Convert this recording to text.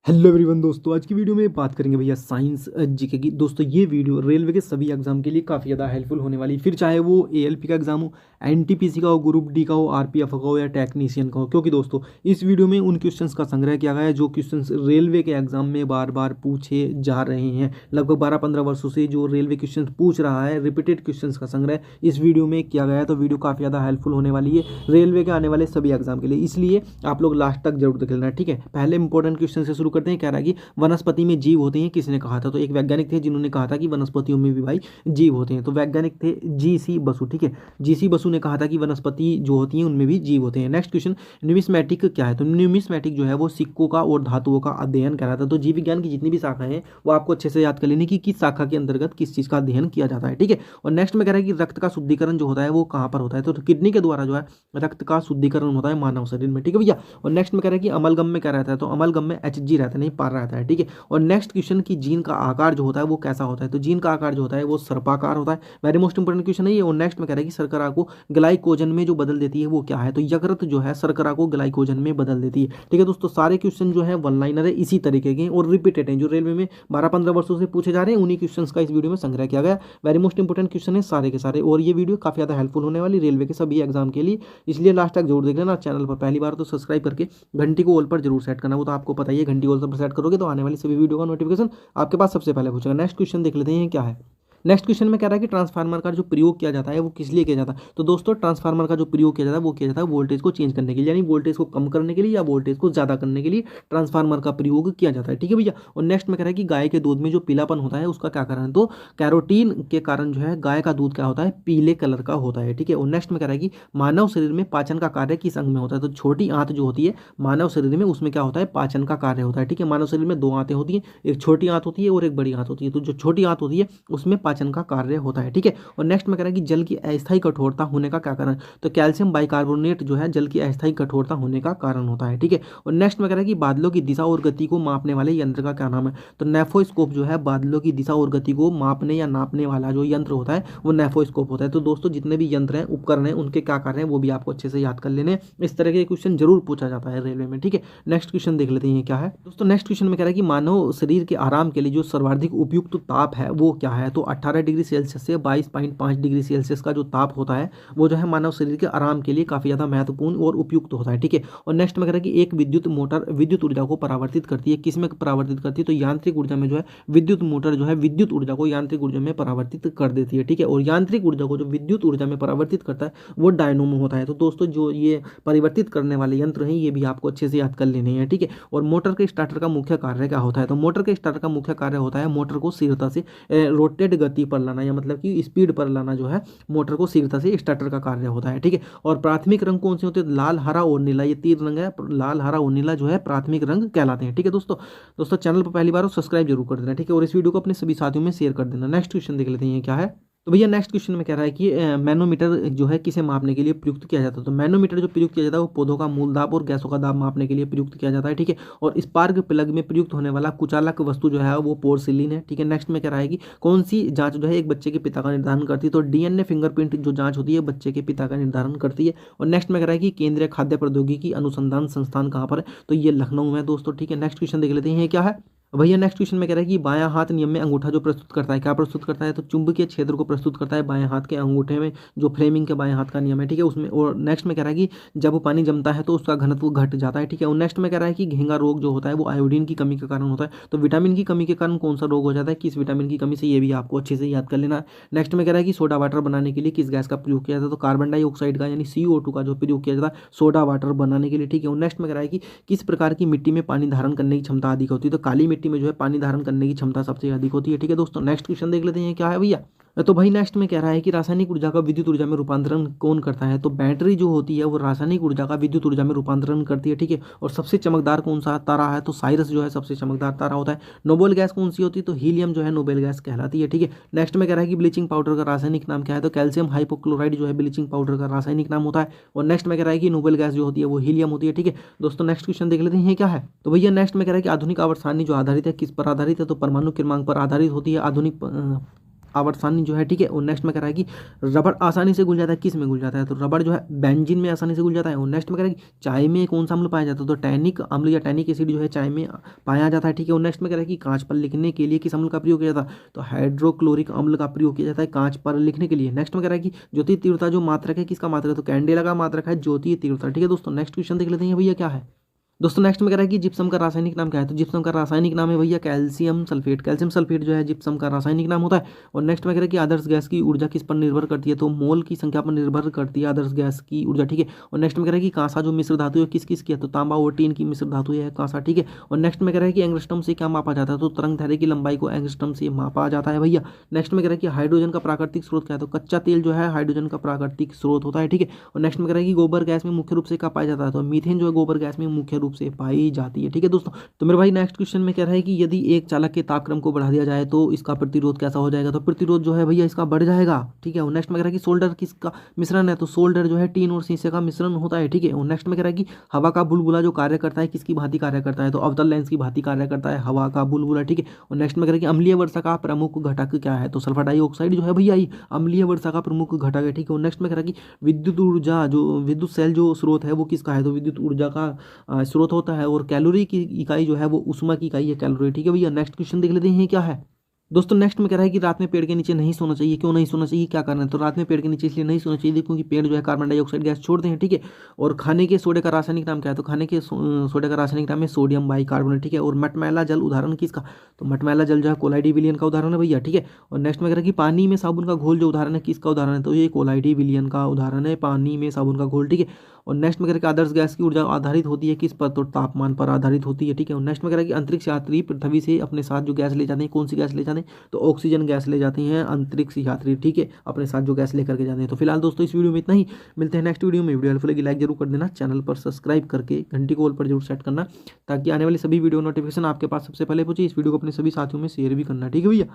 Hello everyone दोस्तों, आज की वीडियो में बात करेंगे भैया साइंस जीके की। दोस्तों ये वीडियो रेलवे के सभी एग्जाम के लिए काफ़ी ज़्यादा हेल्पफुल होने वाली, फिर चाहे वो एएलपी का एग्जाम हो, एनटीपीसी का हो, ग्रुप डी का हो, आरपीएफ का हो या टेक्नीशियन का हो। क्योंकि दोस्तों इस वीडियो में उन क्वेश्चंस का संग्रह किया गया है जो क्वेश्चंस रेलवे के एग्जाम में बार बार पूछे जा रहे हैं। लगभग 12-15 वर्षों से जो रेलवे क्वेश्चन पूछ रहा है, रिपीटेड क्वेश्चन का संग्रह इस वीडियो में किया गया है। तो वीडियो काफ़ी ज़्यादा हेल्पफुल होने वाली है रेलवे के आने वाले सभी एग्जाम के लिए, इसलिए आप लोग लास्ट तक जरूर देख लेना। ठीक है, पहले इंपॉर्टेंट क्वेश्चन से शुरू करते हैं। कह रहा है कि वनस्पति में जीव होते हैं, किसने कहा था? तो एक वैज्ञानिक थे जिन्होंने कहा था कि वनस्पतियों में भी भाई जीव होते हैं। तो वैज्ञानिक थे जीसी बसु। ठीक है, जीसी बसु ने कहा था कि वनस्पति जो होती हैं उनमें भी जीव होते हैं। नेक्स्ट क्वेश्चन, न्यूमिस्मैटिक क्या है? तो न्यूमिस्मैटिक जो है वो सिक्कों का और धातुओं का अध्ययन करा था। तो जीव विज्ञान की जितनी भी शाखाएं हैं वो आपको अच्छे से याद कर लेनी कि किस शाखा के अंतर्गत किस चीज का अध्ययन किया जाता है। ठीक है, और नेक्स्ट में कह रहा है कि रक्त का शुद्धिकरण जो होता है वो कहाँ पर होता है? तो किडनी के द्वारा जो है रक्त का शुद्धिकरण होता है मानव शरीर में। ठीक है भैया, और नेक्स्ट में कह रहा है कि अमलगम में क्या रहता है? तो अमलगम में एचजी रहता है, नहीं पार रहता है। ठीक है, और नेक्स्ट क्वेश्चन की जीन का आकार जो होता है वो कैसा होता है? तो जीन का आकार जो होता है वो सर्पाकार होता है। वेरी मोस्ट इंपोर्टेंट क्वेश्चन है ये। और नेक्स्ट में कह रहा है कि शर्करा को ग्लाइकोजन में जो बदल देती है वो क्या है? तो यकृत जो है शर्करा को ग्लाइकोजन में बदल देती है। ठीक है दोस्तों, सारे क्वेश्चन जो है वन लाइनर है, इसी तरीके के और रिपीटेड हैं, जो रेलवे में 12-15 वर्षों से पूछे जा रहे हैं। उन्हीं क्वेश्चन का इस वीडियो में संग्रह किया गया। वेरी मोस्ट इंपोर्टेंट क्वेश्चन है सारे के सारे, और ये वीडियो काफी ज्यादा हेल्पफुल होने वाली रेलवे के सभी एग्जाम के लिए, इसलिए लास्ट तक जरूर देख लेना। चैनल पर पहली बार तो सब्सक्राइब करके घंटी को ऑल पर जरूर सेट करना, वो तो आपको पता ही है। घंटी ऑल पर सेट करोगे तो आने वाली सभी वीडियो का नोटिफिकेशन आपके पास सबसे पहले पूछेगा। नेक्स्ट क्वेश्चन देख लेते हैं क्या है। नेक्स्ट क्वेश्चन में कह रहा है कि ट्रांसफार्मर का जो प्रयोग किया जाता है वो किस लिए किया जाता है? तो दोस्तों ट्रांसफार्मर का जो प्रयोग किया जाता है वो किया जाता है वोल्टेज को चेंज करने के लिए, यानी वोल्टेज को कम करने के लिए या वोल्टेज को ज्यादा करने के लिए ट्रांसफार्मर का प्रयोग किया जाता है। ठीक है भैया, और नेक्स्ट में कह रहा है कि गाय के दूध में जो पीलापन होता है उसका क्या कारण है? तो कैरोटीन के कारण जो है गाय का दूध क्या होता है? पीले कलर का होता है। ठीक है, और नेक्स्ट में कह रहा है कि मानव शरीर में पाचन का कार्य किस अंग में होता है? तो छोटी आंत जो होती है मानव शरीर में, उसमें क्या होता है? पाचन का कार्य होता है। ठीक है, मानव शरीर में दो आंतें होती हैं, एक छोटी आंत होती है और एक बड़ी आंत होती है। तो जो छोटी आंत होती है उसमें पाचन का कार्य होता है। ठीक है, और नेक्स्ट में कह रहा है कि जल की अस्थायी कठोरता होने का क्या कारण? तो कैल्शियम बाइकार्बोनेट जो है जल की अस्थायी कठोरता होने का कारण होता है। ठीक है, और नेक्स्ट में कह रहा है कि बादलों की दिशा और गति को मापने वाले यंत्र का क्या नाम है? तो नेफोस्कोप जो है बादलों की दिशा और गति को मापने या नापने वाला जो यंत्र होता है वो नेफोस्कोप होता है। तो दोस्तों जितने भी यंत्र हैं, उपकरण हैं, उनके क्या कार्य हैं वो भी आपको अच्छे से याद कर लेने। इस तरह के क्वेश्चन जरूर पूछा जाता है रेलवे में। ठीक है, नेक्स्ट क्वेश्चन देख लेते हैं क्या है। दोस्तों नेक्स्ट क्वेश्चन में कह रहा है कि मानव शरीर के आराम के लिए जो सर्वाधिक उपयुक्त ताप है वो क्या है? तो 18 डिग्री सेल्सियस से 22.5 डिग्री सेल्सियस का जो ताप होता है वो जो है मानव शरीर के आराम के लिए काफी ज्यादा महत्वपूर्ण और उपयुक्त होता है। ठीक है, और नेक्स्ट में कह रहा है कि एक विद्युत मोटर विद्युत ऊर्जा को परावर्तित करती है, किस में परावर्तित करती है? तो यांत्रिक ऊर्जा में जो है विद्युत मोटर जो है विद्युत ऊर्जा को यांत्रिक ऊर्जा में परावर्तित कर देती है। ठीक है, और यांत्रिक ऊर्जा को जो विद्युत ऊर्जा में परावर्तित करता है वो डायनोमो होता है। तो दोस्तों जो ये परिवर्तित करने वाले यंत्र हैं ये भी आपको अच्छे से याद कर लेने हैं। ठीक है, और मोटर के स्टार्टर का मुख्य कार्य क्या होता है? तो मोटर के स्टार्टर का मुख्य कार्य होता है मोटर को शीघ्रता से रोटेट गति पर लाना, या मतलब कि स्पीड पर लाना जो है मोटर को शीघ्रता से स्टार्टर का कार्य होता है। ठीक है, और प्राथमिक रंग कौन से होते हैं? लाल, हरा और नीला, ये तीन रंग है। लाल, हरा और नीला जो है प्राथमिक रंग कहलाते हैं। ठीक है दोस्तों चैनल पर पहली बार हो सब्सक्राइब जरूर कर देना। ठीक है, और इस वीडियो को अपने सभी साथियों में शेयर कर देना। नेक्स्ट क्वेश्चन देख लेते हैं क्या है। तो भैया नेक्स्ट क्वेश्चन में कह रहा है कि मैनोमीटर जो है किसे मापने के लिए प्रयुक्त किया जाता है? तो मैनोमीटर जो प्रयुक्त किया जाता है वो पौधों का मूल दाब और गैसों का दाब मापने के लिए प्रयुक्त किया जाता है। ठीक है, और स्पार्क प्लग में प्रयुक्त होने वाला कुचालक वस्तु जो है वो पोर्सिलिन है। ठीक है, नेक्स्ट में कह रहा है कि कौन सी जांच जो है एक बच्चे के पिता का निर्धारण करती है? तो डीएनए फिंगरप्रिंट जो जांच होती है बच्चे के पिता का निर्धारण करती है। और नेक्स्ट में कह रहा है कि केंद्रीय खाद्य प्रौद्योगिकी अनुसंधान संस्थान कहाँ पर है? तो ये लखनऊ में दोस्तों। ठीक है, नेक्स्ट क्वेश्चन देख लेते हैं क्या है। भैया नेक्स्ट क्वेश्चन में कह रहा है कि बायां हाथ नियम में अंगूठा जो प्रस्तुत करता है, क्या प्रस्तुत करता है? तो चुंबकीय क्षेत्र को प्रस्तुत करता है बाएं हाथ के अंगूठे में, जो फ्रेमिंग के बाएं हाथ का नियम है। ठीक है, उसमें। और नेक्स्ट में कह रहा है कि जब पानी जमता है तो उसका घनत्व घट जाता है। ठीक है, और नेक्स्ट में कह रहा है कि घेंगा रोग जो होता है वो आयोडीन की कमी के कारण होता है। तो विटामिन की कमी के कारण कौन सा रोग हो जाता है? किस विटामिन की कमी से? ये भी आपको अच्छे से याद कर लेना। नेक्स्ट में कह रहा है कि सोडा वाटर बनाने के लिए किस गैस का प्रयोग किया जाता है? तो कार्बन डाइऑक्साइड का, यानी CO2 का जो प्रयोग किया जाता है सोडा वाटर बनाने के लिए। ठीक है, और नेक्स्ट में कह रहा है कि किस प्रकार की मिट्टी में पानी धारण करने की क्षमता अधिक होती है? तो काली मिट्टी में जो है पानी धारण करने की क्षमता सबसे अधिक होती है। ठीक है दोस्तों, नेक्स्ट क्वेश्चन देख लेते हैं क्या है भैया। तो भाई नेक्स्ट में कह रहा है कि रासायनिक ऊर्जा का विद्युत ऊर्जा में रूपांतरण कौन करता है? तो बैटरी जो होती है वो रासायनिक ऊर्जा का विद्युत ऊर्जा में रूपांतरण करती है। ठीक है, और सबसे चमकदार कौन सा तारा है? तो साइरस जो है सबसे चमकदार तारा होता है। नोबेल गैस कौन सी होती है? तो हीलियम जो है नोबेल गैस कहलाती है। ठीक है, नेक्स्ट में कह रहा है कि ब्लीचिंग पाउडर का रासायनिक नाम क्या है? तो कैल्शियम हाइपोक्लोराइड जो है ब्लीचिंग पाउडर का रासायनिक नाम होता है। और नेक्स्ट में कह रहा है कि नोबेल गैस जो होती है वो हीलियम होती है। ठीक है दोस्तों, नेक्स्ट क्वेश्चन देख लेते हैं क्या है। तो भैया नेक्स्ट में कह रहा है कि आधुनिक आवर्त सारणी जो आधारित है किस पर आधारित है? तो परमाणु क्रमांक पर आधारित होती है। आधुनिक आसानी जो है, ठीक है। और नेक्स्ट में कह रहा है कि रबड़ आसानी से घुल जाता है, किस में घुल जाता है, तो रबड़ जो है बेंजीन में आसानी से घुल जाता है। और नेक्स्ट में कह रहा है कि चाय में कौन सा अम्ल पाया जाता है, तो टैनिक अम्ल या टैनिक एसिड जो है चाय में पाया जाता है, ठीक है। और नेक्स्ट में कह रहा है कि कांच पर लिखने के लिए किस अम्ल का प्रयोग किया जाता है, तो हाइड्रोक्लोरिक अम्ल का प्रयोग किया जाता है कांच पर लिखने के लिए। नेक्स्ट में कह रहा है कि ज्योति तीव्रता जो मात्रक है किसका मात्रक है, तो कैंडेला का मात्रक है ज्योति तीव्रता, ठीक है दोस्तों। नेक्स्ट क्वेश्चन देख लेते हैं भैया क्या है दोस्तों। नेक्स्ट में कह रहा है कि जिप्सम का रासायनिक नाम क्या है, तो जिप्सम का रासायनिक नाम है भैया कैल्शियम सल्फेट। कैल्शियम सल्फेट जो है जिप्सम का रासायनिक नाम होता है। और नेक्स्ट में कह रहा है कि आदर्श गैस की ऊर्जा किस पर निर्भर करती है, तो मोल की संख्या पर निर्भर करती है आदर्श गैस की ऊर्जा, ठीक है। और नेक्स्ट में कह रहा है कि कांसा जो मिश्र धातु है किस किस की है, तो तांबा और टीन की मिश्र धातु है कांसा, ठीक है। और नेक्स्ट में कह रहा है कि एंगस्ट्रम से क्या मापा जाता है, तो तरंग दैर्ध्य की लंबाई को एंगस्ट्रम से मापा जाता है भैया। नेक्स्ट में कह रहा है कि हाइड्रोजन का प्राकृतिक स्रोत क्या है, तो कच्चा तेल जो है हाइड्रोजन का प्राकृतिक स्रोत होता है, ठीक है। और नेक्स्ट में कह रहा है कि गोबर गैस में मुख्य रूप से क्या पाया जाता है, तो मीथेन जो है गोबर गैस में मुख्य रूप से पाई जाती है, ठीक है दोस्तों। तो मेरे भाई नेक्स्ट क्वेश्चन में कह रहा है कि यदि एक चालक के तापक्रम को बढ़ा दिया जाए तो इसका प्रतिरोध कैसा हो जाएगा, तो प्रतिरोध जो है भैया इसका बढ़ जाएगा, ठीक है। और नेक्स्ट में कह रहा है कि सोल्डर किसका मिश्रण है, तो सोल्डर जो है टीन और शीशे का मिश्रण होता है, ठीक है। और नेक्स्ट में कह रहा है कि हवा का बुलबुला जो कार्य करता है किसकी भांति कार्य करता है, तो अवतल लेंस की भांति कार्य करता है हवा का बुलबुला, ठीक है। और नेक्स्ट में कह रहा है कि अम्लीय वर्षा का प्रमुख घटक क्या है, तो सल्फर डाइऑक्साइड जो है भैया ये अम्लीय वर्षा का प्रमुख घटक है, ठीक है। और नेक्स्ट में कह रहा है कि विद्युत ऊर्जा जो विद्युत सेल जो स्रोत है वो किसका है, तो विद्युत ऊर्जा का स्रोत होता है। और कैलोरी की इकाई जो है वो उष्मा की इकाई है कैलोरी, ठीक है भैया। नेक्स्ट क्वेश्चन देख लेते हैं क्या है दोस्तों। नेक्स्ट में कह रहा है कि रात में पेड़ के नीचे नहीं सोना चाहिए, क्यों नहीं सोना चाहिए, क्या कारण है, तो रात में पेड़ के नीचे इसलिए नहीं सोना चाहिए क्योंकि पेड़ जो है कार्बन डाइऑक्साइड गैस छोड़ते हैं, ठीक है। और खाने के सोडे का रासायनिक नाम क्या है, तो खाने के सोडे का रासायनिक नाम है सोडियम बाइकार्बोनेट, ठीक है। और मटमैला जल उदाहरण किसका, तो मटमैला जल जो है कोलाइडी विलियन का उदाहरण है भैया, ठीक है। और नेक्स्ट में कह रहा है कि पानी में साबुन का घोल जो उदाहरण है किसका उदाहरण है, तो ये कोलाइडी विलियन का उदाहरण है पानी में साबुन का घोल, ठीक है। और नेक्स्ट में कह रहा है कि आदर्श गैस की ऊर्जा आधारित होती है किस पर, तो तापमान पर आधारित होती है, ठीक है। और नेक्स्ट में कह रहा है कि अंतरिक्ष यात्री पृथ्वी से अपने साथ जो गैस ले जाते हैं कौन सी गैस ले जाते हैं, तो ऑक्सीजन गैस ले जाती हैं अंतरिक्ष यात्री, ठीक है, अपने साथ जो गैस लेकर के जाते हैं। तो फिलहाल दोस्तों इस वीडियो में इतना ही, मिलते हैं नेक्स्ट वीडियो में। वीडियो हेल्पफुल लगी लाइक जरूर कर देना, चैनल पर सब्सक्राइब करके घंटी को ऑल पर जरूर सेट करना ताकि आने वाली सभी वीडियो नोटिफिकेशन आपके पास सबसे पहले पहुंचे। इस वीडियो को अपने सभी साथियों में शेयर भी करना, ठीक है भैया।